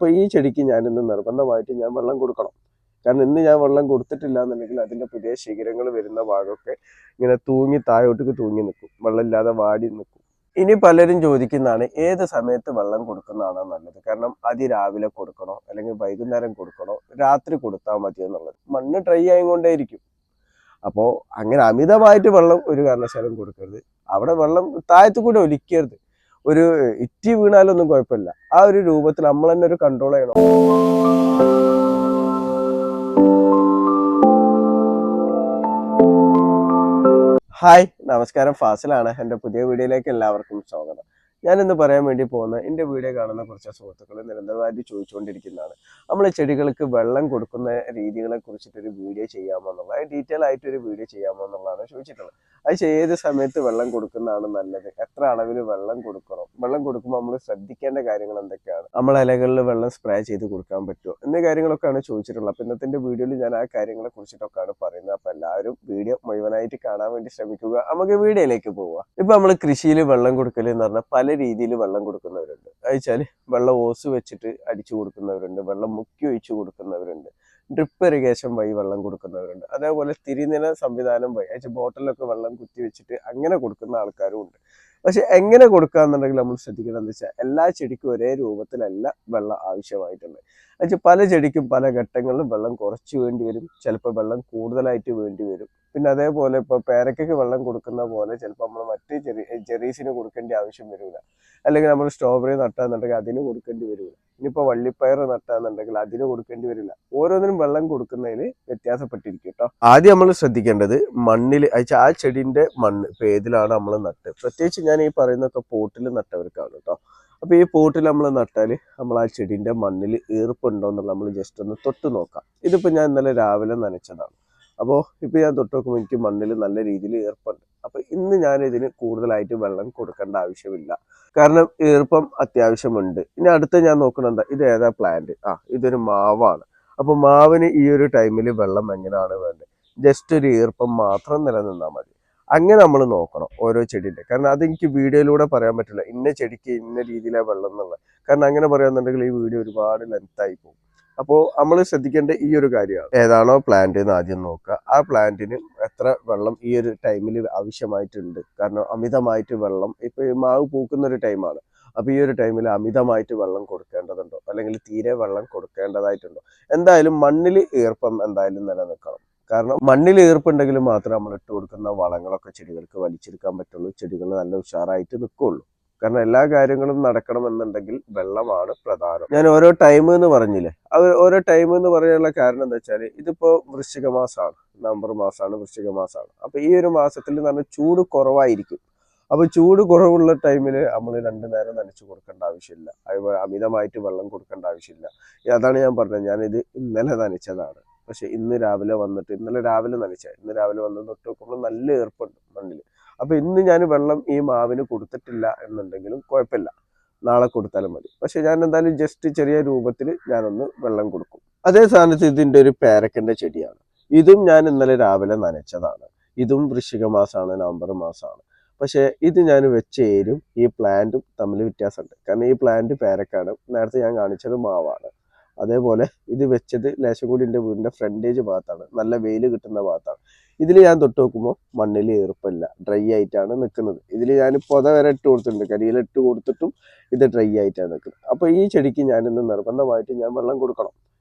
അപ്പോൾ ഈ ചെടിക്ക് ഞാനിന്ന് നിർബന്ധമായിട്ട് ഞാൻ വെള്ളം കൊടുക്കണം. കാരണം ഇന്ന് ഞാൻ വെള്ളം കൊടുത്തിട്ടില്ല എന്നുണ്ടെങ്കിൽ അതിൻ്റെ പുതിയ ശിഖരങ്ങൾ വരുന്ന ഭാഗമൊക്കെ ഇങ്ങനെ തൂങ്ങി താഴോട്ടേക്ക് തൂങ്ങി നിൽക്കും, വെള്ളമില്ലാതെ വാടി നിൽക്കും. ഇനി പലരും ചോദിക്കുന്നതാണ് ഏത് സമയത്ത് വെള്ളം കൊടുക്കുന്നതാണോ നല്ലത്. കാരണം അതിരാവിലെ കൊടുക്കണോ അല്ലെങ്കിൽ വൈകുന്നേരം കൊടുക്കണോ രാത്രി കൊടുത്താൽ മതി എന്നുള്ളത്. മണ്ണ് ഡ്രൈ ആയിക്കൊണ്ടേയിരിക്കും. അപ്പോൾ അങ്ങനെ അമിതമായിട്ട് വെള്ളം ഒരു കാരണവശാലും കൊടുക്കരുത്. അവിടെ വെള്ളം താഴത്തു കൂടെ ഒലിക്കരുത്. ഒരു ഇറ്റി വീണാലൊന്നും കുഴപ്പമില്ല. ആ ഒരു രൂപത്തിൽ നമ്മൾ തന്നെ ഒരു കൺട്രോൾ ചെയ്യണം. ഹായ്, നമസ്കാരം. ഫാസിലാണ്. എൻ്റെ പുതിയ വീഡിയോയിലേക്ക് എല്ലാവർക്കും സ്വാഗതം. ഞാനിന്ന് പറയാൻ വേണ്ടി പോകുന്ന എൻ്റെ വീഡിയോ കാണുന്ന കുറച്ച് സുഹൃത്തുക്കൾ നിരന്തരമായിട്ട് ചോദിച്ചുകൊണ്ടിരിക്കുന്നതാണ്, നമ്മൾ ചെടികൾക്ക് വെള്ളം കൊടുക്കുന്ന രീതികളെ കുറിച്ചിട്ടൊരു വീഡിയോ ചെയ്യാമോ എന്നുള്ളത്, ഡീറ്റെയിൽ ആയിട്ടൊരു വീഡിയോ ചെയ്യാമോ എന്നുള്ളതാണ് ചോദിച്ചിട്ടുള്ളത്. അത് ഏത് സമയത്ത് വെള്ളം കൊടുക്കുന്നതാണ് നല്ലത്, എത്ര അളവിൽ വെള്ളം കൊടുക്കണം, വെള്ളം കൊടുക്കുമ്പോൾ നമ്മൾ ശ്രദ്ധിക്കേണ്ട കാര്യങ്ങൾ എന്തൊക്കെയാണ്, നമ്മൾ ഇലകളിൽ വെള്ളം സ്പ്രേ ചെയ്ത് കൊടുക്കാൻ പറ്റുമോ എന്നീ കാര്യങ്ങളൊക്കെയാണ് ചോദിച്ചിട്ടുള്ളത്. അപ്പോൾ ഇന്നത്തെ വീഡിയോയിൽ ഞാൻ ആ കാര്യങ്ങളെ കുറിച്ചിട്ടൊക്കെയാണ് പറയുന്നത്. അപ്പോൾ എല്ലാവരും വീഡിയോ മുഴുവനായിട്ട് കാണാൻ വേണ്ടി ശ്രമിക്കുക. നമുക്ക് വീഡിയോയിലേക്ക് പോവുക. ഇപ്പൊ നമ്മൾ കൃഷിയിൽ വെള്ളം കൊടുക്കൽ എന്ന് പറഞ്ഞാൽ പല രീതിയിൽ വെള്ളം കൊടുക്കുന്നവരുണ്ട്. അയച്ചാൽ വെള്ളം ഓസ് വെച്ചിട്ട് അടിച്ചു കൊടുക്കുന്നവരുണ്ട്, വെള്ളം മുക്കി ഒഴിച്ചു കൊടുക്കുന്നവരുണ്ട്, ഡ്രിപ്പ് ഇറിഗേഷൻ വഴി വെള്ളം കൊടുക്കുന്നവരുണ്ട്, അതേപോലെ തിരിനില സംവിധാനം വഴി അയച്ച ബോട്ടിലൊക്കെ വെള്ളം കുത്തി വെച്ചിട്ട് അങ്ങനെ കൊടുക്കുന്ന ആൾക്കാരും ഉണ്ട്. പക്ഷെ എങ്ങനെ കൊടുക്കാന്നുണ്ടെങ്കിൽ നമ്മൾ ശ്രദ്ധിക്കണം എന്ന് വെച്ചാൽ എല്ലാ ചെടിക്കും ഒരേ രൂപത്തിലല്ല വെള്ളം ആവശ്യമായിട്ടുണ്ട്. എന്നുവെച്ചാൽ പല ചെടിക്കും പല ഘട്ടങ്ങളിലും വെള്ളം കുറച്ച് വേണ്ടി വരും, ചിലപ്പോൾ വെള്ളം കൂടുതലായിട്ട് വേണ്ടി വരും. പിന്നെ അതേപോലെ ഇപ്പോൾ പേരയ്ക്കൊക്കെ വെള്ളം കൊടുക്കുന്ന പോലെ ചിലപ്പോൾ നമ്മൾ മറ്റ് ചെറീസിന് കൊടുക്കേണ്ട ആവശ്യം വരില്ല. അല്ലെങ്കിൽ നമ്മൾ സ്ട്രോബെറി നട്ടാന്നുണ്ടെങ്കിൽ അതിന് കൊടുക്കേണ്ടി വരില്ല. ഇനിയിപ്പോൾ വള്ളിപ്പയർ നട്ടാന്നുണ്ടെങ്കിൽ അതിന് കൊടുക്കേണ്ടി വരില്ല. ഓരോന്നിനും വെള്ളം കൊടുക്കുന്നതിന് വ്യത്യാസപ്പെട്ടിരിക്കും കേട്ടോ. ആദ്യം നമ്മൾ ശ്രദ്ധിക്കേണ്ടത് മണ്ണിൽ ആ ചെടിന്റെ മണ്ണ് ഇപ്പൊ ഏതിലാണ് നമ്മൾ നട്ട്. പ്രത്യേകിച്ച് ഞാൻ ഈ പറയുന്നൊക്കെ പോട്ടിൽ നട്ടവർക്കാണ് കേട്ടോ. അപ്പൊ ഈ പോട്ടിൽ നമ്മൾ നട്ടാൽ നമ്മൾ ആ ചെടിന്റെ മണ്ണിൽ ഈർപ്പുണ്ടോ എന്നുള്ളത് നമ്മൾ ജസ്റ്റ് ഒന്ന് തൊട്ട് നോക്കാം. ഇതിപ്പോ ഞാൻ ഇന്നലെ രാവിലെ നനച്ചതാണ്. അപ്പോൾ ഇപ്പൊ ഞാൻ തൊട്ട് നോക്കുമ്പോൾ എനിക്ക് മണ്ണിൽ നല്ല രീതിയിൽ ഈർപ്പുണ്ട്. അപ്പൊ ഇന്ന് ഞാൻ ഇതിന് കൂടുതലായിട്ട് വെള്ളം കൊടുക്കേണ്ട ആവശ്യമില്ല. കാരണം ഈർപ്പം അത്യാവശ്യമുണ്ട്. ഇനി അടുത്ത ഞാൻ നോക്കണെന്താ, ഇത് ഏതാ പ്ലാന്റ്? ഇതൊരു മാവാണ്. അപ്പൊ മാവിന് ഈ ഒരു ടൈമിൽ വെള്ളം എങ്ങനെയാണ് വേണ്ടത്? ജസ്റ്റ് ഒരു ഈർപ്പം മാത്രം നിലനിന്നാൽ മതി. അങ്ങനെ നമ്മൾ നോക്കണം ഓരോ ചെടിന്റെ. കാരണം അതെനിക്ക് വീഡിയോയിലൂടെ പറയാൻ പറ്റില്ല ഇന്ന ചെടിക്ക് ഇന്ന രീതിയിലാണ് വെള്ളം എന്നുള്ളത്. കാരണം അങ്ങനെ പറയാന്നുണ്ടെങ്കിൽ ഈ വീഡിയോ ഒരുപാട് ലെങ്ത് ആയി പോകും. അപ്പോൾ നമ്മൾ ശ്രദ്ധിക്കേണ്ട ഈ ഒരു കാര്യമാണ്, ഏതാണോ പ്ലാന്റ് എന്ന് ആദ്യം നോക്കുക. ആ പ്ലാന്റിന് എത്ര വെള്ളം ഈ ഒരു ടൈമിൽ ആവശ്യമായിട്ടുണ്ട്. കാരണം അമിതമായിട്ട് വെള്ളം, ഇപ്പൊ ഈ മാവ് പൂക്കുന്ന ഒരു ടൈമാണ്. അപ്പൊ ഈ ഒരു ടൈമിൽ അമിതമായിട്ട് വെള്ളം കൊടുക്കേണ്ടതുണ്ടോ അല്ലെങ്കിൽ തീരെ വെള്ളം കൊടുക്കേണ്ടതായിട്ടുണ്ടോ? എന്തായാലും മണ്ണിൽ ഈർപ്പം എന്തായാലും നിലനിൽക്കണം. കാരണം മണ്ണിൽ ഈർപ്പുണ്ടെങ്കിൽ മാത്രമേ നമ്മൾ ഇട്ട് കൊടുക്കുന്ന വളങ്ങളൊക്കെ ചെടികൾക്ക് വലിച്ചെടുക്കാൻ പറ്റുള്ളൂ, ചെടികൾ നല്ല ഉഷാറായിട്ട് നിൽക്കുള്ളൂ. കാരണം എല്ലാ കാര്യങ്ങളും നടക്കണമെന്നുണ്ടെങ്കിൽ വെള്ളമാണ് പ്രധാനം. ഞാൻ ഓരോ ടൈം എന്ന് പറഞ്ഞില്ലേ, ഓരോ ടൈം എന്ന് പറയാനുള്ള കാരണം എന്താ വെച്ചാൽ ഇതിപ്പോ വൃശ്ചിക മാസമാണ്, നവംബർ മാസമാണ്, വൃശ്ചിക മാസമാണ്. അപ്പൊ ഈ ഒരു മാസത്തിൽ എന്ന് പറഞ്ഞാൽ ചൂട് കുറവായിരിക്കും. അപ്പൊ ചൂട് കുറവുള്ള ടൈമിൽ നമ്മൾ രണ്ടു നേരം നനച്ചു കൊടുക്കേണ്ട ആവശ്യമില്ല, അതുപോലെ അമിതമായിട്ട് വെള്ളം കൊടുക്കേണ്ട ആവശ്യമില്ല. അതാണ് ഞാൻ പറഞ്ഞത്, ഞാനിത് ഇന്നലെ നനച്ചതാണ്. പക്ഷെ ഇന്ന് രാവിലെ വന്നിട്ട്, ഇന്നലെ രാവിലെ ഇന്ന് രാവിലെ വന്ന് തൊട്ട് നോക്കുമ്പോൾ നല്ല ഈർപ്പുണ്ട് മണ്ണിൽ. അപ്പൊ ഇന്ന് ഞാൻ വെള്ളം ഈ മാവിന് കൊടുത്തിട്ടില്ല എന്നുണ്ടെങ്കിലും കുഴപ്പമില്ല, നാളെ കൊടുത്താലും മതി. പക്ഷെ ഞാൻ എന്തായാലും ജസ്റ്റ് ചെറിയ രൂപത്തിൽ ഞാനൊന്ന് വെള്ളം കൊടുക്കും. അതേ സ്ഥാനത്ത് ഇതിന്റെ ഒരു പേരക്കന്റെ ചെടിയാണ്. ഇതും ഞാൻ ഇന്നലെ രാവിലെ നനച്ചതാണ്. ഇതും വൃശ്ചിക മാസമാണ്, നവംബർ മാസമാണ്. പക്ഷെ ഇത് ഞാൻ വെച്ച ഏരും ഈ പ്ലാന്റും തമ്മിൽ വ്യത്യാസമുണ്ട്. കാരണം ഈ പ്ലാന്റ് പേരക്കാണ്, നേരത്തെ ഞാൻ കാണിച്ചത് മാവാണ്. അതേപോലെ ഇത് വെച്ചത് ലേശം കൂടി എൻ്റെ വീടിന്റെ ഫ്രണ്ടേജ് ഭാഗത്താണ്, നല്ല വെയിൽ കിട്ടുന്ന ഭാഗത്താണ്. ഇതിൽ ഞാൻ തൊട്ട് നോക്കുമ്പോൾ മണ്ണിൽ ഈർപ്പമില്ല, ഡ്രൈ ആയിട്ടാണ് നിൽക്കുന്നത്. ഇതിൽ ഞാൻ പൊത വരെ ഇട്ട് കൊടുത്തിട്ടുണ്ട്, കരിയില ഇട്ട് കൊടുത്തിട്ടും ഇത് ഡ്രൈ ആയിട്ടാണ് നിൽക്കുന്നത്. അപ്പോൾ ഈ ചെടിക്ക് ഞാനിന്ന് നിർബന്ധമായിട്ട് ഞാൻ വെള്ളം കൊടുക്കണം.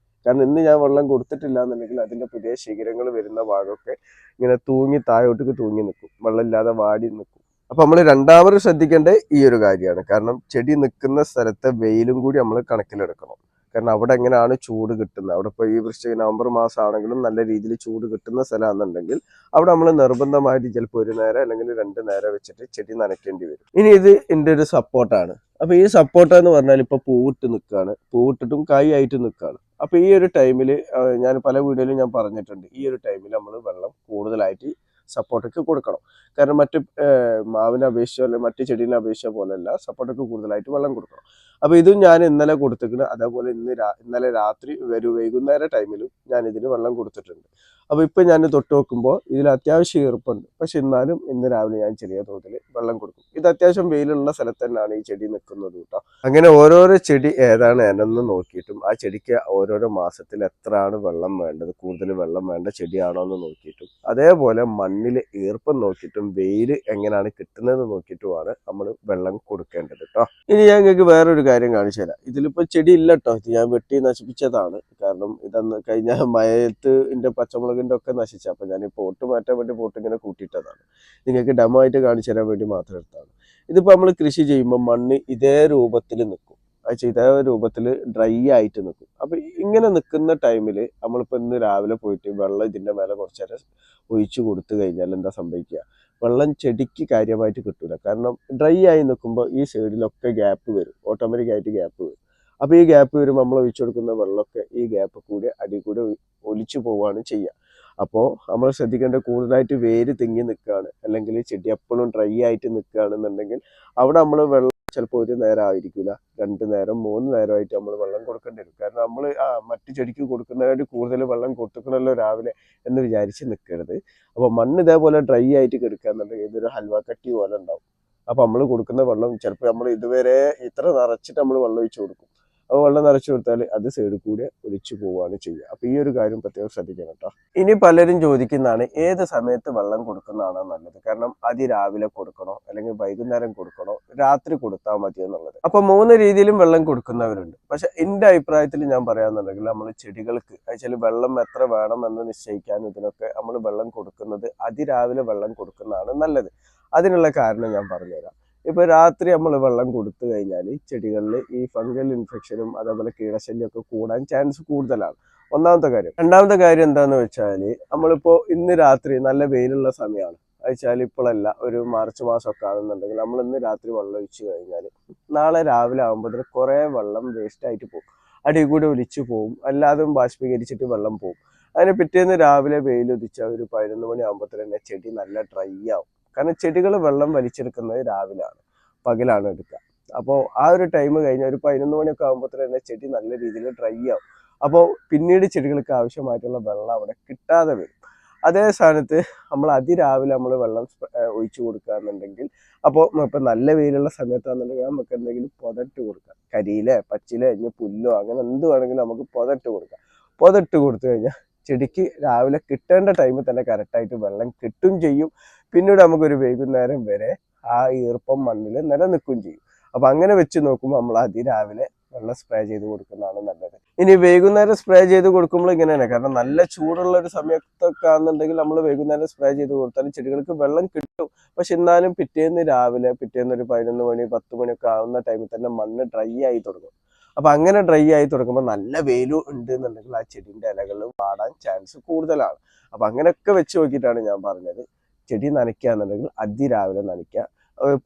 കാരണം ഇന്ന് ഞാൻ വെള്ളം കൊടുത്തിട്ടില്ല എന്നുണ്ടെങ്കിൽ അതിന്റെ പുതിയ ശിഖരങ്ങൾ വരുന്ന ഭാഗമൊക്കെ ഇങ്ങനെ തൂങ്ങി താഴോട്ടേക്ക് തൂങ്ങി നിൽക്കും, വെള്ളമില്ലാതെ വാടി നിൽക്കും. അപ്പൊ നമ്മൾ രണ്ടാമത് ശ്രദ്ധിക്കേണ്ടത് ഈ ഒരു കാര്യമാണ്. കാരണം ചെടി നിൽക്കുന്ന സ്ഥലത്തെ വെയിലും കൂടി നമ്മൾ കണക്കിലെടുക്കണം. കാരണം അവിടെ എങ്ങനെയാണ് ചൂട് കിട്ടുന്നത്. അവിടെ ഇപ്പോൾ ഈ വൃശ്ചിക നവംബർ മാസമാണെങ്കിലും നല്ല രീതിയിൽ ചൂട് കിട്ടുന്ന സ്ഥലമാണെന്നുണ്ടെങ്കിൽ അവിടെ നമ്മൾ നിർബന്ധമായിട്ട് ചിലപ്പോൾ ഒരു നേരം അല്ലെങ്കിൽ 2 നേരം വെച്ചിട്ട് ചെടി നനയ്ക്കേണ്ടി വരും. ഇനി ഇത് എൻ്റെ ഒരു സപ്പോർട്ടാണ്. അപ്പൊ ഈ സപ്പോർട്ട എന്ന് പറഞ്ഞാൽ ഇപ്പൊ പൂവിട്ട് നിൽക്കുകയാണ്, പൂവിട്ടിട്ടും കായ് ആയിട്ട് നിൽക്കുകയാണ്. അപ്പൊ ഈ ഒരു ടൈമിൽ ഞാൻ പല വീഡിയോയിലും ഞാൻ പറഞ്ഞിട്ടുണ്ട്, ഈ ഒരു ടൈമിൽ നമ്മൾ വെള്ളം കൂടുതലായിട്ട് സപ്പോർട്ടൊക്കെ കൊടുക്കണം. കാരണം മറ്റ് മാവിനെ അപേക്ഷിച്ചോ അല്ലെങ്കിൽ മറ്റ് ചെടീനെ അപേക്ഷിച്ച പോലെയല്ല, സപ്പോർട്ടൊക്കെ കൂടുതലായിട്ട് വെള്ളം കൊടുക്കണം. അപ്പോൾ ഇതും ഞാൻ ഇന്നലെ കൊടുത്തിട്ടുണ്ട്. അതേപോലെ ഇന്നലെ രാത്രി വൈകുന്നേര ടൈമിലും ഞാൻ ഇതിന് വെള്ളം കൊടുത്തിട്ടുണ്ട്. അപ്പോൾ ഇപ്പം ഞാൻ തൊട്ട് നോക്കുമ്പോൾ ഇതിൽ അത്യാവശ്യം ഈർപ്പുണ്ട്. പക്ഷെ എന്നാലും ഇന്ന് രാവിലെ ഞാൻ ചെറിയ തോതിൽ വെള്ളം കൊടുക്കും. ഇത് അത്യാവശ്യം വെയിലുള്ള സ്ഥലത്ത് തന്നെയാണ് ഈ ചെടി നിൽക്കുന്നത് കേട്ടോ. അങ്ങനെ ഓരോരോ ചെടി ഏതാണ് എന്നെന്ന് നോക്കിയിട്ടും ആ ചെടിക്ക് ഓരോരോ മാസത്തിൽ എത്രയാണ് വെള്ളം വേണ്ടത്, കൂടുതൽ വെള്ളം വേണ്ട ചെടിയാണോ എന്ന് നോക്കിയിട്ടും അതേപോലെ മണ്ണിൽ ഈർപ്പം നോക്കിയിട്ടും വെയിൽ എങ്ങനെയാണ് കിട്ടുന്നതെന്ന് നോക്കിയിട്ടുമാണ് നമ്മൾ വെള്ളം കൊടുക്കേണ്ടത് കേട്ടോ. ഇനി ഞാൻ നിങ്ങൾക്ക് വേറൊരു കാര്യം കാണിച്ചു തരാം. ഇതിലിപ്പോൾ ചെടി ഇല്ല കേട്ടോ, ഇത് ഞാൻ വെട്ടി നശിപ്പിച്ചതാണ്. കാരണം ഇതന്ന് കഴിഞ്ഞ മഴയത്ത് ഇതിൻ്റെ പച്ചമുളകിൻ്റെ ഒക്കെ നശിച്ച, അപ്പോൾ ഞാൻ ഈ പോട്ട് മാറ്റാൻ വേണ്ടി പോട്ട് ഇങ്ങനെ കൂട്ടിയിട്ടതാണ്. നിങ്ങൾക്ക് ഡെമോ ആയിട്ട് കാണിച്ചു തരാൻ വേണ്ടി മാത്രം എടുത്താണ്. ഇതിപ്പോൾ നമ്മൾ കൃഷി ചെയ്യുമ്പോൾ മണ്ണ് ഇതേ രൂപത്തിൽ നിൽക്കും. ഇതേ രൂപത്തിൽ ഡ്രൈ ആയിട്ട് നിൽക്കും. അപ്പോൾ ഇങ്ങനെ നിൽക്കുന്ന ടൈമിൽ നമ്മളിപ്പോൾ ഇന്ന് രാവിലെ പോയിട്ട് വെള്ളം ഇതിൻ്റെ മേലെ കുറച്ച് നേരം ഒഴിച്ചു കൊടുത്തു കഴിഞ്ഞാൽ എന്താ സംഭവിക്കുക? വെള്ളം ചെടിക്ക് കാര്യമായിട്ട് കിട്ടില്ല. കാരണം ഡ്രൈ ആയി നിൽക്കുമ്പോൾ ഈ സൈഡിലൊക്കെ ഗ്യാപ്പ് വരും, ഓട്ടോമാറ്റിക്കായിട്ട് ഗ്യാപ്പ് വരും. അപ്പോൾ ഈ ഗ്യാപ്പ് വരുമ്പോൾ നമ്മൾ ഒഴിച്ചു കൊടുക്കുന്ന വെള്ളമൊക്കെ ഈ ഗ്യാപ്പ് കൂടി അടി കൂടെ ഒലിച്ചു പോവുകയാണ് ചെയ്യുക. അപ്പോൾ നമ്മൾ ശ്രദ്ധിക്കേണ്ട, കൂടുതലായിട്ട് വേര് തിങ്ങി നിൽക്കുകയാണ് അല്ലെങ്കിൽ ചെടി എപ്പോഴും ഡ്രൈ ആയിട്ട് നിൽക്കുകയാണെന്നുണ്ടെങ്കിൽ അവിടെ നമ്മൾ വെള്ളം ചിലപ്പോൾ ഒരു നേരം ആയിരിക്കില്ല, 2 നേരം 3 നേരമായിട്ട് നമ്മൾ വെള്ളം കൊടുക്കേണ്ടി വരും. കാരണം നമ്മൾ മറ്റു ചെടിക്ക് കൊടുക്കുന്നതിനായിട്ട് കൂടുതൽ വെള്ളം കൊടുക്കണമല്ലോ രാവിലെ എന്ന് വിചാരിച്ച് നിൽക്കരുത്. അപ്പോൾ മണ്ണ് ഇതേപോലെ ഡ്രൈ ആയിട്ട് കിടക്കുകയെന്നുണ്ടെങ്കിൽ ഇതൊരു ഹൽവ കട്ടി പോലെ ഉണ്ടാവും. അപ്പോൾ നമ്മൾ കൊടുക്കുന്ന വെള്ളം ചിലപ്പോൾ നമ്മൾ ഇതുവരെ ഇത്ര നിറച്ചിട്ട് നമ്മൾ വെള്ളം ഒഴിച്ചു കൊടുക്കും. അപ്പോൾ വെള്ളം നിറച്ചു കൊടുത്താൽ അത് സൈഡിൽ കൂടെ ഒലിച്ചു പോവുകയാണ് ചെയ്യുക. അപ്പോൾ ഈ ഒരു കാര്യം പ്രത്യേകം ശ്രദ്ധിക്കണം കേട്ടോ. ഇനി പലരും ചോദിക്കുന്നതാണ് ഏത് സമയത്ത് വെള്ളം കൊടുക്കുന്നതാണോ നല്ലത്. കാരണം അതിരാവിലെ കൊടുക്കണോ അല്ലെങ്കിൽ വൈകുന്നേരം കൊടുക്കണോ രാത്രി കൊടുത്താൽ മതി എന്നുള്ളത്. അപ്പോൾ 3 രീതിയിലും വെള്ളം കൊടുക്കുന്നവരുണ്ട്. പക്ഷെ എൻ്റെ അഭിപ്രായത്തിൽ ഞാൻ പറയാന്നുണ്ടെങ്കിൽ നമ്മൾ ചെടികൾക്ക് വെച്ചാൽ വെള്ളം എത്ര വേണമെന്ന് നിശ്ചയിക്കാൻ ഇതിനൊക്കെ നമ്മൾ വെള്ളം കൊടുക്കുന്നത് അതിരാവിലെ വെള്ളം കൊടുക്കുന്നതാണ് നല്ലത്. അതിനുള്ള കാരണം ഞാൻ പറഞ്ഞുതരാം. ഇപ്പോൾ രാത്രി നമ്മൾ വെള്ളം കൊടുത്തു കഴിഞ്ഞാൽ ചെടികളിൽ ഈ ഫംഗൽ ഇൻഫെക്ഷനും അതേപോലെ കീടശല്യമൊക്കെ കൂടാൻ ചാൻസ് കൂടുതലാണ്. ഒന്നാമത്തെ കാര്യം. രണ്ടാമത്തെ കാര്യം എന്താണെന്ന് വെച്ചാൽ നമ്മളിപ്പോൾ ഇന്ന് രാത്രി നല്ല വെയിലുള്ള സമയമാണ്. വെച്ചാൽ ഇപ്പോഴല്ല, ഒരു മാർച്ച് മാസമൊക്കെ ആണെന്നുണ്ടെങ്കിൽ നമ്മൾ ഇന്ന് രാത്രി വെള്ളം ഒഴിച്ച് കഴിഞ്ഞാൽ നാളെ രാവിലെ ആകുമ്പോഴത്തേന് കുറേ വെള്ളം വേസ്റ്റായിട്ട് പോകും, അടി കൂടെ ഒലിച്ചു പോകും, എല്ലാതും ബാഷ്പീകരിച്ചിട്ട് വെള്ളം പോകും. അതിന് പിറ്റേന്ന് രാവിലെ വെയിലുദിച്ച ഒരു 11 മണി ആകുമ്പോഴത്തേന് ചെടി നല്ല ഡ്രൈ ആവും. കാരണം ചെടികൾ വെള്ളം വലിച്ചെടുക്കുന്നത് രാവിലാണ്, പകലാണ് എടുക്കുക. അപ്പോൾ ആ ഒരു ടൈം കഴിഞ്ഞാൽ ഒരു 11 മണിയൊക്കെ ആകുമ്പോഴത്തേന് ചെടി നല്ല രീതിയിൽ ഡ്രൈ ആവും. അപ്പോൾ പിന്നീട് ചെടികൾക്ക് ആവശ്യമായിട്ടുള്ള വെള്ളം അവിടെ കിട്ടാതെ വരും. അതേ സ്ഥാനത്ത് നമ്മൾ അതിരാവിലെ നമ്മൾ വെള്ളം ഒഴിച്ചു കൊടുക്കുകയെന്നുണ്ടെങ്കിൽ, അപ്പോൾ ഇപ്പം നല്ല വെയിലുള്ള സമയത്താണെന്നുണ്ടെങ്കിൽ നമുക്ക് എന്തെങ്കിലും പുതട്ട് കൊടുക്കാം. കരിയിലെ പച്ചിലെ ഇനി പുല്ലോ അങ്ങനെ എന്ത് വേണമെങ്കിലും നമുക്ക് പുതട്ട് കൊടുക്കാം. പുതട്ട് കൊടുത്തു കഴിഞ്ഞാൽ ചെടിക്ക് രാവിലെ കിട്ടേണ്ട ടൈമിൽ തന്നെ കറക്റ്റായിട്ട് വെള്ളം കിട്ടും ചെയ്യും. പിന്നീട് നമുക്കൊരു വൈകുന്നേരം വരെ ആ ഈർപ്പം മണ്ണിൽ നിലനിൽക്കുകയും ചെയ്യും. അപ്പം അങ്ങനെ വെച്ച് നോക്കുമ്പോൾ നമ്മൾ അതിരാവിലെ വെള്ളം സ്പ്രേ ചെയ്ത് കൊടുക്കുന്നതാണ് നല്ലത്. ഇനി വൈകുന്നേരം സ്പ്രേ ചെയ്ത് കൊടുക്കുമ്പോൾ ഇങ്ങനെയാണ്. കാരണം നല്ല ചൂടുള്ള ഒരു സമയത്തൊക്കെ ആണെന്നുണ്ടെങ്കിൽ നമ്മൾ വൈകുന്നേരം സ്പ്രേ ചെയ്ത് കൊടുത്താൽ ചെടികൾക്ക് വെള്ളം കിട്ടും. പക്ഷെ എന്നാലും പിറ്റേന്ന് ഒരു 11 മണി 10 മണിയൊക്കെ ആവുന്ന ടൈമിൽ തന്നെ മണ്ണ് ഡ്രൈ ആയി തുടങ്ങും. അപ്പൊ അങ്ങനെ ഡ്രൈ ആയി തുടങ്ങുമ്പോൾ നല്ല വെയിലും ഉണ്ട് എന്നുണ്ടെങ്കിൽ ആ ചെടിന്റെ ഇലകൾ വാടാൻ ചാൻസ് കൂടുതലാണ്. അപ്പൊ അങ്ങനെയൊക്കെ വെച്ച് നോക്കിയിട്ടാണ് ഞാൻ പറഞ്ഞത്, ചെടി നനയ്ക്കുക എന്നുണ്ടെങ്കിൽ അതിരാവിലെ നനയ്ക്കുക,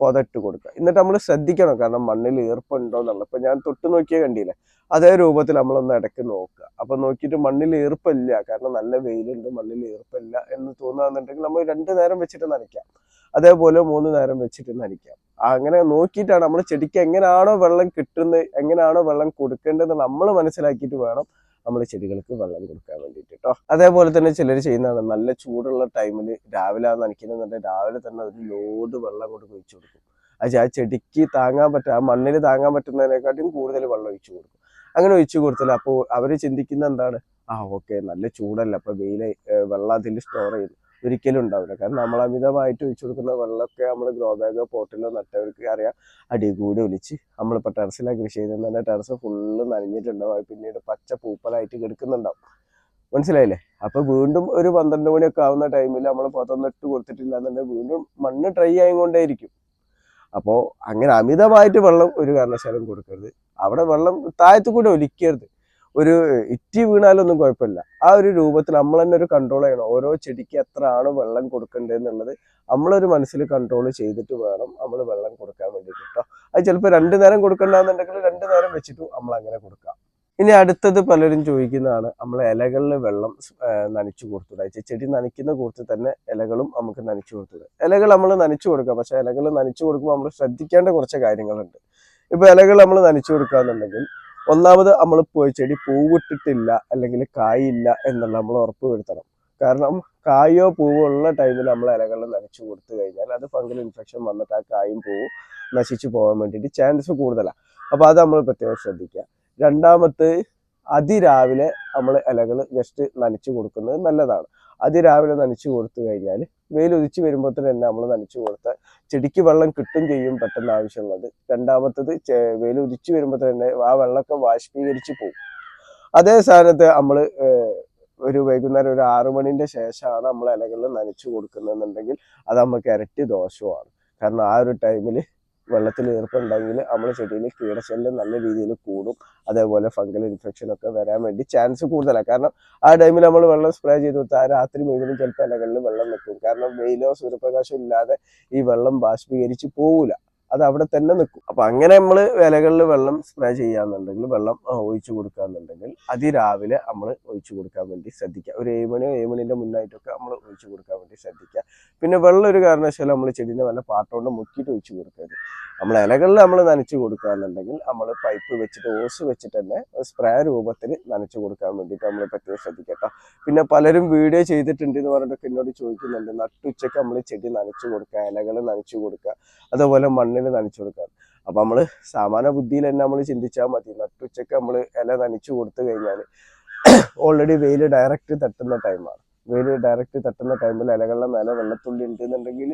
പുതട്ട് കൊടുക്കുക. എന്നിട്ട് നമ്മൾ ശ്രദ്ധിക്കണം, കാരണം മണ്ണിൽ ഈർപ്പുണ്ടോ എന്നുള്ളത്. ഇപ്പൊ ഞാൻ തൊട്ട് നോക്കിയേ കണ്ടില്ലേ, അതേ രൂപത്തിൽ നമ്മളൊന്ന് ഇടയ്ക്ക് നോക്കുക. അപ്പൊ നോക്കിയിട്ട് മണ്ണിൽ ഈർപ്പില്ല, കാരണം നല്ല വെയിലുണ്ട്, മണ്ണിൽ ഈർപ്പില്ല എന്ന് തോന്നുകയെന്നുണ്ടെങ്കിൽ നമ്മൾ 2 നേരം വെച്ചിട്ട് നനയ്ക്കാം, അതേപോലെ 3 നേരം വെച്ചിട്ട് നനയ്ക്കാം. അങ്ങനെ നോക്കിയിട്ടാണ് നമ്മൾ ചെടിക്ക് എങ്ങനെയാണോ വെള്ളം കിട്ടുന്നത്, എങ്ങനെയാണോ വെള്ളം കൊടുക്കേണ്ടത് നമ്മൾ മനസ്സിലാക്കിയിട്ട് വേണം നമ്മൾ ചെടികൾക്ക് വെള്ളം കൊടുക്കാൻ വേണ്ടിയിട്ട് കേട്ടോ. അതേപോലെ തന്നെ ചിലർ ചെയ്യുന്നതാണ്, നല്ല ചൂടുള്ള ടൈമിൽ രാവിലെ നനയ്ക്കുന്നുണ്ടെങ്കിൽ രാവിലെ തന്നെ ഒരു ലോഡ് വെള്ളം കൊണ്ട് ഒഴിച്ചു കൊടുക്കും. ആ ചെടിക്ക് താങ്ങാൻ പറ്റുക, ആ മണ്ണിൽ താങ്ങാൻ പറ്റുന്നതിനെക്കാട്ടും കൂടുതൽ വെള്ളം ഒഴിച്ചു കൊടുക്കും. അങ്ങനെ ഒഴിച്ചു കൊടുത്താൽ അപ്പോൾ അവർ ചിന്തിക്കുന്ന എന്താണ്, ഓക്കെ നല്ല ചൂടല്ല, അപ്പോൾ വെള്ളം അതിൽ സ്റ്റോർ ചെയ്യുന്നു. ഒരിക്കലും ഉണ്ടാവില്ല. കാരണം നമ്മൾ അമിതമായിട്ട് ഒഴിച്ചു കൊടുക്കുന്ന വെള്ളമൊക്കെ നമ്മൾ ഗ്രോ ബാഗോ പോട്ടിലോ നട്ടവർക്ക് അറിയാം, അടി കൂടി ഒലിച്ച് നമ്മളിപ്പോൾ ടെറസിലാണ് കൃഷി ചെയ്തതെന്ന് തന്നെ ടെറസ് ഫുള്ള് നനഞ്ഞിട്ടുണ്ടാവും, പിന്നീട് പച്ച പൂപ്പലായിട്ട് കിടക്കുന്നുണ്ടാവും. മനസ്സിലായില്ലേ? അപ്പൊ വീണ്ടും ഒരു 12 മണിയൊക്കെ ആവുന്ന ടൈമിൽ നമ്മൾ പുതന്നിട്ട് കൊടുത്തിട്ടില്ല എന്നുണ്ടെങ്കിൽ വീണ്ടും മണ്ണ് ഡ്രൈ ആയിക്കൊണ്ടേയിരിക്കും. അപ്പോൾ അങ്ങനെ അമിതമായിട്ട് വെള്ളം ഒരു കാരണവശാലും കൊടുക്കരുത്. അവിടെ വെള്ളം താഴത്തു കൂടെ ഒലിക്കരുത്. ഒരു ഇറ്റി വീണാലൊന്നും കുഴപ്പമില്ല. ആ ഒരു രൂപത്തിൽ നമ്മൾ തന്നെ ഒരു കൺട്രോൾ ചെയ്യണം. ഓരോ ചെടിക്ക് എത്രയാണ് വെള്ളം കൊടുക്കേണ്ടതെന്നുള്ളത് നമ്മളൊരു മനസ്സിൽ കൺട്രോൾ ചെയ്തിട്ട് വേണം നമ്മൾ വെള്ളം കൊടുക്കാൻ വേണ്ടിയിട്ട് കേട്ടോ. അത് ചിലപ്പോൾ 2 നേരം കൊടുക്കണ്ടെന്നുണ്ടെങ്കിൽ 2 നേരം വെച്ചിട്ടും നമ്മൾ അങ്ങനെ കൊടുക്കാം. ഇനി അടുത്തത് പലരും ചോദിക്കുന്നതാണ്, നമ്മൾ ഇലകളിൽ വെള്ളം നനച്ചു കൊടുത്തുകൂടാ. ചെടി നനയ്ക്കുന്ന കൂട്ടത്തിൽ തന്നെ ഇലകളും നമുക്ക് നനച്ചു കൊടുത്തുകൂടാ. ഇലകൾ നമ്മൾ നനച്ചു കൊടുക്കാം, പക്ഷെ ഇലകൾ നനച്ചു കൊടുക്കുമ്പോൾ നമ്മൾ ശ്രദ്ധിക്കേണ്ട കുറച്ച് കാര്യങ്ങളുണ്ട്. ഇപ്പൊ ഇലകൾ നമ്മൾ നനച്ചു കൊടുക്കാന്നുണ്ടെങ്കിൽ ഒന്നാമത് നമ്മൾ ചെടി പൂവിട്ടിട്ടില്ല അല്ലെങ്കിൽ കായില്ല എന്നുള്ള നമ്മൾ ഉറപ്പ് വരുത്തണം. കാരണം കായോ പൂവോ ഉള്ള ടൈമിൽ നമ്മൾ ഇലകളിൽ നനച്ചു കൊടുത്തു കഴിഞ്ഞാൽ അത് ഫംഗൽ ഇൻഫെക്ഷൻ വന്നിട്ട് ആ കായും പൂവും നശിച്ചു പോകാൻ വേണ്ടിയിട്ട് ചാൻസ് കൂടുതലാണ്. അപ്പോൾ അത് നമ്മൾ പ്രത്യേകം ശ്രദ്ധിക്കുക. രണ്ടാമത്തെ, അതിരാവിലെ നമ്മൾ ഇലകൾ ജസ്റ്റ് നനച്ചു കൊടുക്കുന്നത് നല്ലതാണ്. അതിരാവിലെ നനച്ചു കൊടുത്തു കഴിഞ്ഞാൽ വെയിൽ ഉദിച്ചു വരുമ്പോൾ തന്നെ നമ്മൾ നനച്ചു കൊടുത്താൽ ചെടിക്ക് വെള്ളം കിട്ടും ചെയ്യും പെട്ടെന്ന് ആവശ്യമുള്ളത്. രണ്ടാമത്തത് വെയിൽ ഉദിച്ചു വരുമ്പോൾ തന്നെ ആ വെള്ളമൊക്കെ ബാഷ്പീകരിച്ച് പോകും. അതേ സ്ഥാനത്ത് നമ്മൾ ഒരു വൈകുന്നേരം ഒരു 6 മണിന്റെ ശേഷമാണ് നമ്മൾ ഇലകളിൽ നനച്ചു കൊടുക്കുന്നതെന്നുണ്ടെങ്കിൽ അത് നമുക്ക് ഇരട്ടി ദോഷമാണ്. കാരണം ആ ഒരു ടൈമിൽ വെള്ളത്തിൽ ഈർപ്പുണ്ടെങ്കിൽ നമ്മൾ ചെടിയിൽ കീടശല്യം നല്ല രീതിയിൽ കൂടും. അതേപോലെ ഫംഗൽ ഇൻഫെക്ഷൻ ഒക്കെ വരാൻ വേണ്ടി ചാൻസ് കൂടുതലാണ്. കാരണം ആ ടൈമിൽ നമ്മൾ വെള്ളം സ്പ്രേ ചെയ്ത് കൊടുത്താൽ ആ രാത്രി മുഴുവനും ചിലപ്പോൾ ഇലകളിൽ വെള്ളം നിൽക്കും. കാരണം വെയിലോ സൂര്യപ്രകാശമോ ഇല്ലാതെ ഈ വെള്ളം ബാഷ്പീകരിച്ച് പോകൂല, അത് അവിടെ തന്നെ നിൽക്കും. അപ്പൊ അങ്ങനെ നമ്മൾ ഇലകളിൽ വെള്ളം സ്പ്രേ ചെയ്യാന്നുണ്ടെങ്കിൽ, വെള്ളം ഒഴിച്ചു കൊടുക്കാന്നുണ്ടെങ്കിൽ അതിരാവിലെ നമ്മൾ ഒഴിച്ചു കൊടുക്കാൻ വേണ്ടി ശ്രദ്ധിക്കുക. ഒരു 7 മണിയോ 7 മണിന്റെ മുന്നായിട്ടൊക്കെ നമ്മൾ ഒഴിച്ചു കൊടുക്കാൻ വേണ്ടി ശ്രദ്ധിക്കുക. പിന്നെ വെള്ളം ഒരു കാരണവശാലും നമ്മൾ ചെടീനെ വല്ല പാട്ടോണ്ട് മുക്കിയിട്ട് ഒഴിച്ചു കൊടുക്കരുത്. നമ്മൾ ഇലകളിൽ നമ്മൾ നനച്ചു കൊടുക്കുകയാണെന്നുണ്ടെങ്കിൽ നമ്മൾ പൈപ്പ് വെച്ചിട്ട് ഓസ് വെച്ചിട്ട് തന്നെ സ്പ്രേ രൂപത്തിൽ നനച്ചു കൊടുക്കാൻ വേണ്ടിയിട്ട് നമ്മൾ പ്രത്യേകം ശ്രദ്ധിക്കട്ടോ. പിന്നെ പലരും വീഡിയോ ചെയ്തിട്ടുണ്ട് എന്ന് പറഞ്ഞിട്ടൊക്കെ എന്നോട് ചോദിക്കുന്നുണ്ട്, നട്ടുച്ചയ്ക്ക് നമ്മൾ ചെടി നനച്ചു കൊടുക്കുക, ഇലകൾ നനച്ചു കൊടുക്കുക, അതുപോലെ മണ്ണിൽ നനച്ചു കൊടുക്കുക. അപ്പൊ നമ്മൾ സാമാന്യ ബുദ്ധിയിൽ തന്നെ നമ്മൾ ചിന്തിച്ചാൽ മതി. നട്ടുച്ചയ്ക്ക് നമ്മൾ ഇല നനച്ചു കൊടുത്തു കഴിഞ്ഞാൽ ഓൾറെഡി വെയിൽ ഡയറക്റ്റ് തട്ടുന്ന ടൈമാണ്. വെയിൽ ഡയറക്റ്റ് തട്ടുന്ന ടൈമിൽ ഇലകളുടെ മേലെ വെള്ളത്തുള്ളി ഉണ്ടെന്നുണ്ടെങ്കിൽ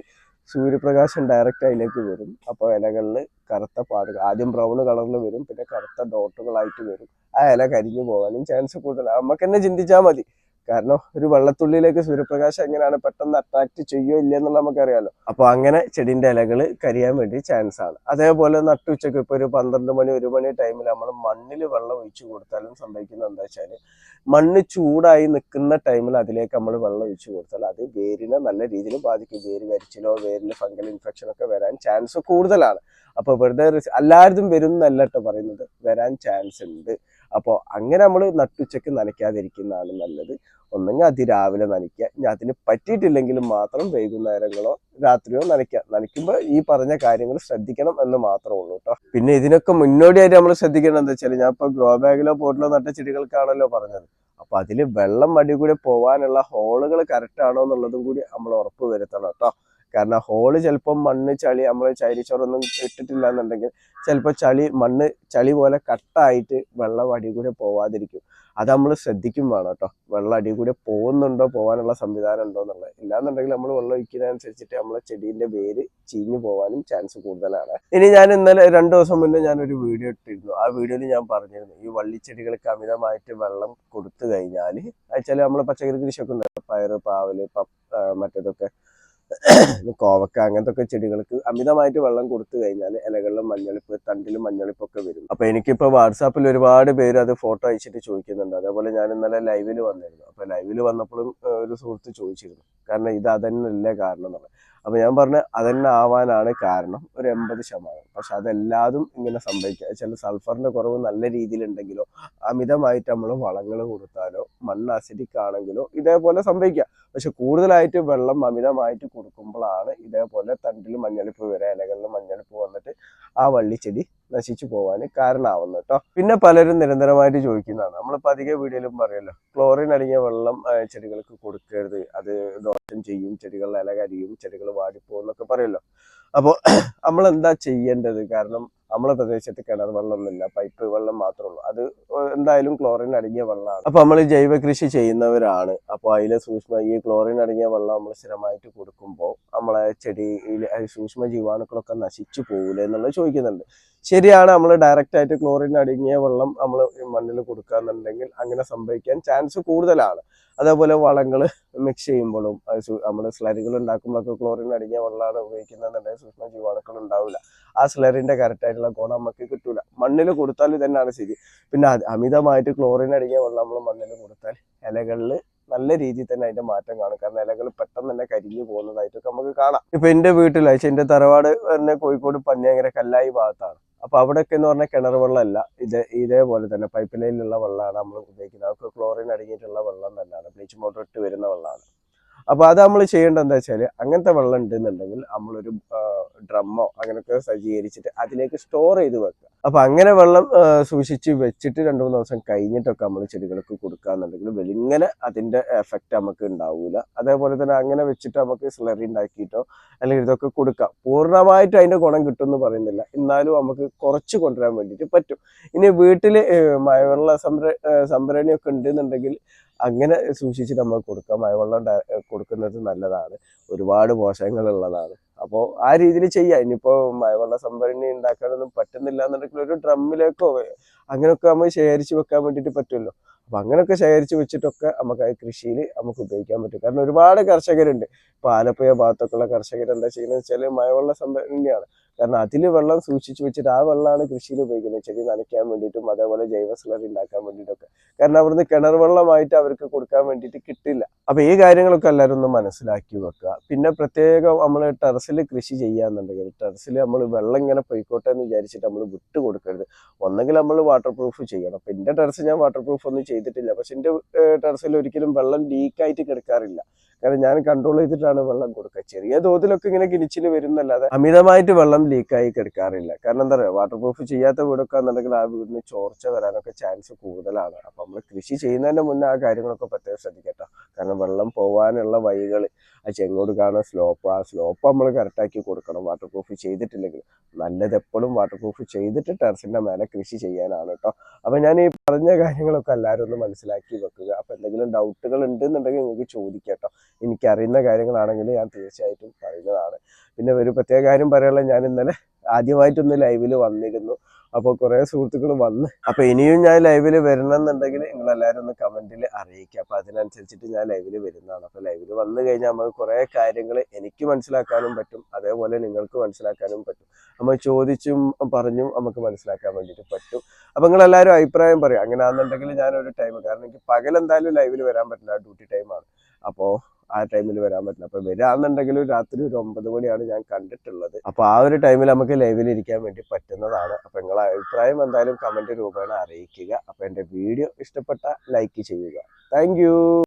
സൂര്യപ്രകാശം ഡയറക്റ്റ് അതിലേക്ക് വരും. അപ്പോൾ ഇലകളിൽ കറുത്ത പാടുകൾ ആദ്യം ബ്രൗൺ കളറിൽ വരും, പിന്നെ കറുത്ത ഡോട്ടുകളായിട്ട് വരും. ആ ഇല കരിഞ്ഞു പോകാനും ചാൻസ് കൂടുതലാണ്. നമുക്ക് തന്നെ ചിന്തിച്ചാൽ മതി. കാരണം ഒരു വെള്ളത്തുള്ളിയിലേക്ക് സൂര്യപ്രകാശം എങ്ങനെയാണ് പെട്ടെന്ന് അട്രാക്ട് ചെയ്യോ ഇല്ല എന്നുള്ള നമുക്കറിയാലോ. അപ്പൊ അങ്ങനെ ചെടിന്റെ ഇലകൾ കരിയാൻ വേണ്ടി ചാൻസ് ആണ്. അതേപോലെ നട്ടുച്ചക്ക് ഇപ്പൊ ഒരു 12 മണി 1 മണി ടൈമിൽ നമ്മൾ മണ്ണിൽ വെള്ളം ഒഴിച്ചു കൊടുത്താലും സംഭവിക്കുന്നത് എന്താ വെച്ചാൽ, മണ്ണ് ചൂടായി നിൽക്കുന്ന ടൈമിൽ അതിലേക്ക് നമ്മൾ വെള്ളം ഒഴിച്ചു കൊടുത്താൽ അത് വേരിനെ നല്ല രീതിയിൽ ബാധിക്കും. വേര് കരിച്ചിലോ വേരിൽ ഫംഗൽ ഇൻഫെക്ഷൻ ഒക്കെ വരാൻ ചാൻസ് കൂടുതലാണ്. അപ്പൊ വെറുതെ എല്ലാവരും വരും എന്നല്ല കേട്ടോ പറയുന്നത്, വരാൻ ചാൻസ് ഉണ്ട്. അപ്പോൾ അങ്ങനെ നമ്മൾ നട്ടുച്ചയ്ക്ക് നനയ്ക്കാതിരിക്കുന്നതാണ് നല്ലത്. ഒന്നെങ്കിൽ അതിരാവിലെ നനയ്ക്കുക, ഇനി അതിന് പറ്റിയിട്ടില്ലെങ്കിലും മാത്രം വൈകുന്നേരങ്ങളോ രാത്രിയോ നനയ്ക്കുക. നനയ്ക്കുമ്പോൾ ഈ പറഞ്ഞ കാര്യങ്ങൾ ശ്രദ്ധിക്കണം എന്ന് മാത്രമേ ഉള്ളൂ കേട്ടോ. പിന്നെ ഇതിനൊക്കെ മുന്നോടിയായിട്ട് നമ്മൾ ശ്രദ്ധിക്കേണ്ടത് എന്താ വെച്ചാൽ, ഞാൻ ഇപ്പോൾ ഗ്രോ ബാഗിലോ പോട്ടിലോ നട്ട ചെടികൾക്കാണല്ലോ പറഞ്ഞത്. അപ്പൊ അതിൽ വെള്ളം അടി കൂടെ പോകാനുള്ള ഹോളുകൾ കറക്റ്റ് ആണോ എന്നുള്ളതും കൂടി നമ്മൾ ഉറപ്പ് വരുത്തണം കേട്ടോ. കാരണം ഹോള് ചിലപ്പോൾ മണ്ണ് ചളി നമ്മൾ ചകിരിച്ചോറൊന്നും ഇട്ടിട്ടില്ല എന്നുണ്ടെങ്കിൽ ചിലപ്പോൾ മണ്ണ് ചളി പോലെ കട്ടായിട്ട് വെള്ളം അടി കൂടെ പോവാതിരിക്കും. അത് നമ്മൾ ശ്രദ്ധിക്കും വേണം കേട്ടോ. വെള്ളം അടി കൂടെ പോകുന്നുണ്ടോ, പോകാനുള്ള സംവിധാനം ഉണ്ടോ എന്നുള്ളത്. ഇല്ലാന്നുണ്ടെങ്കിൽ നമ്മൾ വെള്ളം ഒഴിക്കുന്നതനുസരിച്ചിട്ട് നമ്മളെ ചെടീന്റെ വേര് ചീഞ്ഞു പോകാനും ചാൻസ് കൂടുതലാണ്. ഇനി ഞാൻ ഇന്നലെ 2 ദിവസം മുന്നേ ഞാനൊരു വീഡിയോ ഇട്ടിരുന്നു. ആ വീഡിയോയിൽ ഞാൻ പറഞ്ഞിരുന്നു, ഈ വള്ളിച്ചെടികൾക്ക് അമിതമായിട്ട് വെള്ളം കൊടുത്തു കഴിഞ്ഞാൽ, വെച്ചാൽ നമ്മൾ പച്ചക്കറി കൃഷിയൊക്കെ ഉണ്ട്, പയറ് പാവല് മറ്റേതൊക്കെ കോവക്ക അങ്ങനത്തെ ഒക്കെ ചെടികൾക്ക് അമിതമായിട്ട് വെള്ളം കൊടുത്തു കഴിഞ്ഞാൽ ഇലകളിലും മഞ്ഞളിപ്പ്, തണ്ടിലും മഞ്ഞളിപ്പൊക്കെ വരും. അപ്പൊ എനിക്കിപ്പോ വാട്സാപ്പിൽ ഒരുപാട് പേര് അത് ഫോട്ടോ അയച്ചിട്ട് ചോദിക്കുന്നുണ്ട്. അതേപോലെ ഞാൻ ഇന്നലെ ലൈവിൽ വന്നിരുന്നു. അപ്പൊ ലൈവിൽ വന്നപ്പോഴും ഒരു സുഹൃത്ത് ചോദിച്ചിരുന്നു, കാരണം ഇത് അതന്നെയല്ലേ കാരണം എന്നുള്ളത്. അപ്പൊ ഞാൻ പറഞ്ഞ അതന്നെ ആവാനാണ് കാരണം ഒരു 80%. പക്ഷെ അതെല്ലാതും ഇങ്ങനെ സംഭവിക്കുക ചില സൾഫറിന്റെ കുറവ് നല്ല രീതിയിലുണ്ടെങ്കിലോ അമിതമായിട്ട് നമ്മൾ വളങ്ങൾ കൊടുത്താലോ മണ്ണ് അസിഡിക് ആണെങ്കിലോ ഇതേപോലെ സംഭവിക്കുക. പക്ഷെ കൂടുതലായിട്ട് വെള്ളം അമിതമായിട്ട് കൊടുക്കുമ്പോഴാണ് ഇതേപോലെ തണ്ടിൽ മഞ്ഞളിപ്പ് വരെ, ഇലകളിൽ മഞ്ഞളിപ്പ് വന്നിട്ട് ആ വള്ളിച്ചെടി നശിച്ചു പോകാൻ കാരണമാവുന്നു കേട്ടോ. പിന്നെ പലരും നിരന്തരമായിട്ട് ചോദിക്കുന്നതാണ്, നമ്മളിപ്പോൾ അധിക വീഡിയോയിലും പറയുമല്ലോ, ക്ലോറിൻ അടങ്ങിയ വെള്ളം ചെടികൾക്ക് കൊടുക്കരുത്, അത് ദോഷം ചെയ്യും, ചെടികളുടെ ഇല കരിയും, ചെടികൾ വാടിപ്പോകും എന്നൊക്കെ പറയുമല്ലോ. അപ്പോൾ നമ്മൾ എന്താ ചെയ്യേണ്ടത്? കാരണം നമ്മളെ പ്രദേശത്ത് കിണർ വെള്ളമൊന്നുമില്ല, പൈപ്പ് വെള്ളം മാത്രമേ ഉള്ളൂ. അത് എന്തായാലും ക്ലോറിൻ അടങ്ങിയ വെള്ളമാണ്. അപ്പൊ നമ്മൾ ജൈവ കൃഷി ചെയ്യുന്നവരാണ്. അപ്പോൾ അതിലെ ഈ ക്ലോറിൻ അടങ്ങിയ വെള്ളം നമ്മൾ സ്ഥിരമായിട്ട് കൊടുക്കുമ്പോൾ നമ്മളെ ചെടിയിൽ സൂക്ഷ്മ ജീവാണുക്കളൊക്കെ നശിച്ചു പോകില്ല എന്നുള്ളത് ചോദിക്കുന്നുണ്ട്. ശരിയാണ്, നമ്മൾ ഡയറക്റ്റ് ആയിട്ട് ക്ലോറിൻ അടങ്ങിയ വെള്ളം നമ്മൾ മണ്ണിൽ കൊടുക്കുകയെന്നുണ്ടെങ്കിൽ അങ്ങനെ സംഭവിക്കാൻ ചാൻസ് കൂടുതലാണ്. അതേപോലെ വളങ്ങൾ മിക്സ് ചെയ്യുമ്പോഴും നമ്മൾ സ്ലറികൾ ഉണ്ടാക്കുമ്പോഴൊക്കെ ക്ലോറിൻ അടങ്ങിയ വെള്ളമാണ് ഉപയോഗിക്കുന്നതെന്നുണ്ടെങ്കിൽ സൂക്ഷ്മ ജീവാണുക്കൾ ഉണ്ടാവില്ല. ആ സ്ലറിന്റെ കറക്റ്റ് ആയിട്ടുള്ള ഗുണം നമുക്ക് കിട്ടൂല. മണ്ണിൽ കൊടുത്താൽ ഇതന്നെയാണ് ശരി. പിന്നെ അമിതമായിട്ട് ക്ലോറിൻ അടങ്ങിയ വെള്ളം നമ്മൾ മണ്ണിൽ കൊടുത്താൽ ഇലകളിൽ നല്ല രീതിയിൽ തന്നെ അതിന്റെ മാറ്റം കാണും. കാരണം ഇലകൾ പെട്ടെന്ന് തന്നെ കരിഞ്ഞു പോകുന്നതായിട്ടൊക്കെ നമുക്ക് കാണാം. ഇപ്പൊ എന്റെ വീട്ടിലാഴ്ച എന്റെ തറവാട് തന്നെ കോഴിക്കോട് പന്നിയങ്കര കല്ലായി ഭാഗത്താണ്. അപ്പൊ അവിടെയൊക്കെ എന്ന് പറഞ്ഞാൽ കിണർ വെള്ളമല്ല, ഇതേപോലെ തന്നെ പൈപ്പ് ലൈനിലുള്ള വെള്ളമാണ് നമ്മൾ ഉപയോഗിക്കുന്നത്. അതൊക്കെ ക്ലോറിൻ അടങ്ങിയിട്ടുള്ള വെള്ളം തന്നെയാണ്, ബ്ലീച്ചിങ് പൗഡർ ഇട്ട് വരുന്ന വെള്ളമാണ്. അപ്പോൾ അത് നമ്മൾ ചെയ്യേണ്ടത് എന്താ വെച്ചാൽ അങ്ങനത്തെ വെള്ളം ഉണ്ടെന്നുണ്ടെങ്കിൽ നമ്മളൊരു ഡ്രമ്മോ അങ്ങനെയൊക്കെ സജ്ജീകരിച്ചിട്ട് അതിലേക്ക് സ്റ്റോർ ചെയ്ത് വെക്കുക. അപ്പോൾ അങ്ങനെ വെള്ളം സൂക്ഷിച്ച് വെച്ചിട്ട് 2-3 ദിവസം കഴിഞ്ഞിട്ടൊക്കെ നമ്മൾ ചെടികൾക്ക് കൊടുക്കുകയെന്നുണ്ടെങ്കിൽ വെളിങ്ങനെ അതിൻ്റെ എഫക്റ്റ് നമുക്ക് ഉണ്ടാവില്ല. അതേപോലെ തന്നെ അങ്ങനെ വെച്ചിട്ട് നമുക്ക് സ്ലറി ഉണ്ടാക്കിയിട്ടോ അല്ലെങ്കിൽ ഇതൊക്കെ കൊടുക്കാം. പൂർണ്ണമായിട്ട് അതിൻ്റെ ഗുണം കിട്ടുമെന്ന് പറയുന്നില്ല, എന്നാലും നമുക്ക് കുറച്ച് കൊണ്ടുവരാൻ വേണ്ടിയിട്ട് പറ്റും. ഇനി വീട്ടിൽ മഴവെള്ള സംഭരണിയൊക്കെ ഉണ്ടെന്നുണ്ടെങ്കിൽ അങ്ങനെ സൂക്ഷിച്ചിട്ട് നമ്മൾ കൊടുക്കാം. മഴവെള്ളം കൊടുക്കുന്നത് നല്ലതാണ്, ഒരുപാട് പോഷകങ്ങളുള്ളതാണ്. അപ്പോൾ ആ രീതിയിൽ ചെയ്യാം. ഇനിയിപ്പോൾ മഴവെള്ള സംഭരണി ഉണ്ടാക്കാനൊന്നും പറ്റുന്നില്ല എന്നുണ്ടെങ്കിൽ ഒരു ഡ്രമ്മിലേക്കോ അങ്ങനെയൊക്കെ നമ്മൾ ശേഖരിച്ച് വെക്കാൻ വേണ്ടിയിട്ട് പറ്റുമല്ലോ. അപ്പം അങ്ങനെയൊക്കെ ശേഖരിച്ച് വെച്ചിട്ടൊക്കെ നമുക്ക് ആ കൃഷിയിൽ നമുക്ക് ഉപയോഗിക്കാൻ പറ്റും. കാരണം ഒരുപാട് കർഷകരുണ്ട്. ഇപ്പോൾ ആലപ്പുഴ ഭാഗത്തൊക്കെയുള്ള കർഷകർ എന്താ ചെയ്യുന്നത് വെച്ചാൽ മഴവെള്ള സംഭരണിയാണ്. കാരണം അതിൽ വെള്ളം സൂക്ഷിച്ച് വെച്ചിട്ട് ആ വെള്ളമാണ് കൃഷിയിൽ ഉപയോഗിക്കുന്നത്, ചെടി നനയ്ക്കാൻ വേണ്ടിയിട്ടും അതേപോലെ ജൈവ സ്ലറി ഉണ്ടാക്കാൻ വേണ്ടിയിട്ടൊക്കെ. കാരണം അവിടുന്ന് കിണർ വെള്ളമായിട്ട് അവർക്ക് കൊടുക്കാൻ വേണ്ടിയിട്ട് കിട്ടില്ല. അപ്പോൾ ഈ കാര്യങ്ങളൊക്കെ എല്ലാവരും ഒന്ന് മനസ്സിലാക്കി വെക്കുക. പിന്നെ പ്രത്യേകം നമ്മൾ ടെറസിൽ കൃഷി ചെയ്യാന്നുണ്ടെങ്കിൽ ടെറസിൽ നമ്മൾ വെള്ളം ഇങ്ങനെ പൊയ്ക്കോട്ടെ എന്ന് വിചാരിച്ചിട്ട് നമ്മൾ വിട്ട് കൊടുക്കരുത്. ഒന്നെങ്കിൽ നമ്മൾ വാട്ടർ പ്രൂഫ് ചെയ്യണം. അപ്പം എൻ്റെ ടെറസ് ഞാൻ വാട്ടർ പ്രൂഫ് ഒന്നും ചെയ്തിട്ടില്ല, പക്ഷെ എൻ്റെ ടെറസിൽ ഒരിക്കലും വെള്ളം ലീക്കായിട്ട് കിടക്കാറില്ല. കാരണം ഞാൻ കൺട്രോൾ ചെയ്തിട്ടാണ് വെള്ളം കൊടുക്കുക. ചെറിയ തോതിലൊക്കെ ഇങ്ങനെ കിണിച്ചിൽ വരുന്നല്ലാതെ അമിതമായിട്ട് വെള്ളം ലീക്കായി കിടക്കാറില്ല. കാരണം എന്താ പറയുക, വാട്ടർ പ്രൂഫ് ചെയ്യാത്ത വീടൊക്കെ എന്നുണ്ടെങ്കിൽ ആ വീടിന് ചോർച്ച വരാനൊക്കെ ചാൻസ് കൂടുതലാണ്. അപ്പം നമ്മൾ കൃഷി ചെയ്യുന്നതിൻ്റെ മുന്നേ ആ കാര്യങ്ങളൊക്കെ പ്രത്യേകം ശ്രദ്ധിക്കട്ടോ. കാരണം വെള്ളം പോകാനുള്ള വഴികൾ, ആ ചെങ്ങോട് കാണുന്ന സ്ലോപ്പ്, ആ സ്ലോപ്പ് നമ്മൾ കറക്റ്റാക്കി കൊടുക്കണം വാട്ടർ പ്രൂഫ് ചെയ്തിട്ടില്ലെങ്കിൽ. നല്ലത് എപ്പോഴും വാട്ടർ പ്രൂഫ് ചെയ്തിട്ട് ടെറസിൻ്റെ മേലെ കൃഷി ചെയ്യാനാണ് കേട്ടോ. അപ്പം ഞാൻ ഈ പറഞ്ഞ കാര്യങ്ങളൊക്കെ എല്ലാവരും ഒന്ന് മനസ്സിലാക്കി വെക്കുക. അപ്പം എന്തെങ്കിലും ഡൗട്ടുകൾ ഉണ്ടെന്നുണ്ടെങ്കിൽ നിങ്ങൾക്ക് ചോദിക്കാം കേട്ടോ. എനിക്കറിയുന്ന കാര്യങ്ങളാണെങ്കിൽ ഞാൻ തീർച്ചയായിട്ടും പറയുന്നതാണ്. പിന്നെ ഒരു പ്രത്യേക കാര്യം പറയാനുള്ളത്, ഞാൻ ഇന്നലെ ആദ്യമായിട്ടൊന്ന് ലൈവിൽ വന്നിരുന്നു. അപ്പോൾ കുറേ സുഹൃത്തുക്കൾ വന്ന്, അപ്പോൾ ഇനിയും ഞാൻ ലൈവിൽ വരണം എന്നുണ്ടെങ്കിൽ നിങ്ങളെല്ലാവരും ഒന്ന് കമൻറ്റിൽ അറിയിക്കുക. അപ്പോൾ അതിനനുസരിച്ചിട്ട് ഞാൻ ലൈവിൽ വരുന്നതാണ്. അപ്പോൾ ലൈവിൽ വന്നു കഴിഞ്ഞാൽ നമുക്ക് കുറേ കാര്യങ്ങൾ എനിക്ക് മനസ്സിലാക്കാനും പറ്റും, അതേപോലെ നിങ്ങൾക്ക് മനസ്സിലാക്കാനും പറ്റും. നമ്മൾ ചോദിച്ചും പറഞ്ഞും നമുക്ക് മനസ്സിലാക്കാൻ വേണ്ടിയിട്ട് പറ്റും. അപ്പോൾ നിങ്ങളെല്ലാവരും അഭിപ്രായം പറയും. അങ്ങനെയാണെന്നുണ്ടെങ്കിൽ ഞാനൊരു ടൈം, കാരണം എനിക്ക് പകലെന്തായാലും ലൈവിൽ വരാൻ പറ്റില്ല, ഡ്യൂട്ടി ടൈമാണ്. അപ്പോൾ ആ ടൈമിൽ വരാൻ പറ്റില്ല. അപ്പോൾ വരാമെന്നുണ്ടെങ്കിലും രാത്രി ഒരു 9 മണിയാണ് ഞാൻ കണ്ടിട്ടുള്ളത്. അപ്പോൾ ആ ഒരു ടൈമിൽ നമുക്ക് ലൈവിൽ ഇരിക്കാൻ വേണ്ടി പറ്റുന്നതാണ്. അപ്പോൾ നിങ്ങളെ അഭിപ്രായം എന്തായാലും കമൻറ്റ് രൂപേണ അറിയിക്കുക. അപ്പോൾ എൻ്റെ വീഡിയോ ഇഷ്ടപ്പെട്ട ലൈക്ക് ചെയ്യുക. താങ്ക്